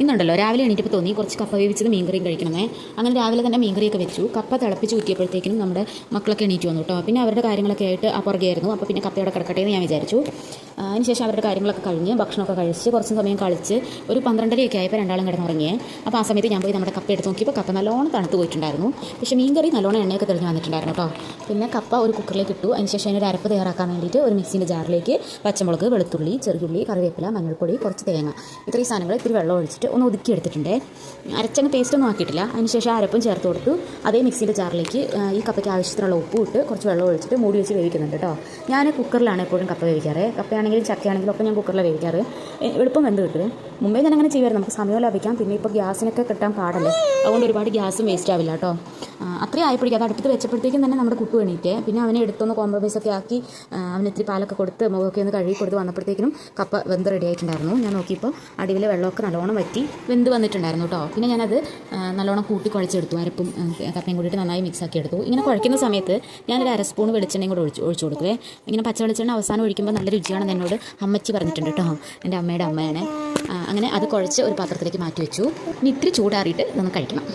ഇന്നുണ്ടല്ലോ രാവിലെ എണീറ്റപ്പോൾ തോന്നി കുറച്ച് കപ്പ വേവിച്ചത് മീൻകറിയും കഴിക്കണമേ. അങ്ങനെ രാവിലെ തന്നെ മീൻകറിയൊക്കെ വെച്ചു. കപ്പ തിളപ്പിച്ച് ഊറ്റിയപ്പോഴത്തേക്കും നമ്മുടെ മക്കളൊക്കെ എണീറ്റ് വന്നു കേട്ടോ. പിന്നെ അവരുടെ കാര്യങ്ങളൊക്കെ ആയിട്ട് ആ പുറകെയായിരുന്നു. അപ്പോൾ പിന്നെ കപ്പയോടെ കിടക്കട്ടെ എന്ന് ഞാൻ വിചാരിച്ചു. അതിനുശേഷം അവരുടെ കാര്യങ്ങളൊക്കെ കഴിഞ്ഞ് ഭക്ഷണമൊക്കെ കഴിച്ച് കുറച്ച് സമയം കളിച്ച് ഒരു 12:30 ആയപ്പോൾ രണ്ടാളും കിടന്നുറങ്ങിയേ. അപ്പോൾ ആ സമയത്ത് ഞാൻ പോയി നമ്മുടെ കപ്പ എടുത്ത് നോക്കിയപ്പോൾ കപ്പ നല്ലോണം തണുത്ത് പോയിട്ടുണ്ടായിരുന്നു. പക്ഷേ മീൻകറി നല്ലോണം എണ്ണയൊക്കെ തെളിഞ്ഞ് വന്നിട്ടുണ്ടായിരുന്നു കേട്ടോ. പിന്നെ കപ്പ ഒരു കുക്കറിലേക്ക് ഇട്ടു. അതിനുശേഷം അതിനൊരു അരപ്പ് തയ്യാറാക്കാൻ വേണ്ടിയിട്ട് ഒരു മിക്സിൻ്റെ ജാറിലേക്ക് പച്ചമുളക്, വെളുത്തുള്ളി, ചെറുള്ളി, കറിവേപ്പില, മഞ്ഞൾപ്പൊടി, കുറച്ച് തേങ്ങ, ഇത്രയും സാധനങ്ങൾ ഇത്തിരി വെള്ളം ഒഴിച്ചിട്ട് ഒന്ന് ഒതുക്കി എടുത്തിട്ടുണ്ട്. അരച്ചങ്ങ് പേസ്റ്റൊന്നും ആക്കിയിട്ടില്ല. അതിനുശേഷം അരപ്പും ചേർത്ത് കൊടുത്തു. അതേ മിക്സിൻ്റെ ജാറിലേക്ക് ഈ കപ്പയ്ക്ക് ആവശ്യത്തിനുള്ള ഉപ്പും ഇട്ട് കുറച്ച് വെള്ളം ഒഴിച്ചിട്ട് മൂടി വെച്ച് വേവിക്കുന്നുണ്ട് കേട്ടോ. ഞാൻ കുക്കറിലാണ് എപ്പോഴും കപ്പ വേവിക്കാറ്. കപ്പയാണെങ്കിലും ചക്കയാണെങ്കിലും ഒക്കെ ഞാൻ കുക്കറിലാണ് വേവിക്കാറ്. എളുപ്പം വെന്ത് കിട്ടും. മുമ്പേ ഞാൻ അങ്ങനെ ചെയ്യുമായിരുന്നു. നമുക്ക് സമയം ലാഭിക്കാം. പിന്നെ ഇപ്പോൾ ഗ്യാസിനൊക്കെ കിട്ടാൻ പാടല്ലേ, അതുകൊണ്ട് ഒരുപാട് ഗ്യാസും വേസ്റ്റ് ആവില്ല കേട്ടോ. അത്രയും ആയപ്പോഴേക്കും അത് അടുപ്പത്ത് വെച്ചപ്പോഴത്തേക്കും തന്നെ നമ്മുടെ കുട്ടു വേണ്ടിയിട്ട് പിന്നെ അവനെ എടുത്തൊന്ന് കോംപ്രമൈസൊക്കെ ആക്കി അവന് ഇത്തിരി പാലൊക്കെ കൊടുത്ത് മുഖമൊക്കെ ഒന്ന് കഴുകി കൊടുത്ത് വന്നപ്പോഴത്തേക്കും കപ്പ വെന്ത് റെഡി ആയിട്ടുണ്ടായിരുന്നു. ഞാൻ നോക്കിയപ്പോൾ അടിയിൽ വെള്ളമൊക്കെ നല്ലോണം വറ്റി വെന്ത് വന്നിട്ടുണ്ടായിരുന്നു കേട്ടോ. പിന്നെ ഞാനത് നല്ലോണം കൂട്ടി കുഴച്ചെടുത്തു. അരപ്പും കപ്പയും കൂടിയിട്ട് നന്നായി മിക്സാക്കി എടുത്തു. ഇങ്ങനെ കുഴയ്ക്കുന്ന സമയത്ത് ഞാനൊരു 1/2 സ്പൂൺ വെളിച്ചെണ്ണയും കൂടെ ഒഴിച്ചു കൊടുക്കുവേ. ഇങ്ങനെ പച്ച വെളിച്ചെണ്ണ അവസാനം ഒഴിക്കുമ്പോൾ നല്ല രുചിയാണെന്ന് എന്നോട് അമ്മച്ചി പറഞ്ഞിട്ടുണ്ട് കേട്ടോ. എൻ്റെ അമ്മയുടെ അമ്മയാണ്. അങ്ങനെ അത് കുഴച്ച് ഒരു പാത്രത്തിലേക്ക് മാറ്റി വെച്ചു. ഇനി ഇത്തിരി ചൂടാറിയിട്ട് ഇതൊന്ന് കഴിക്കണം.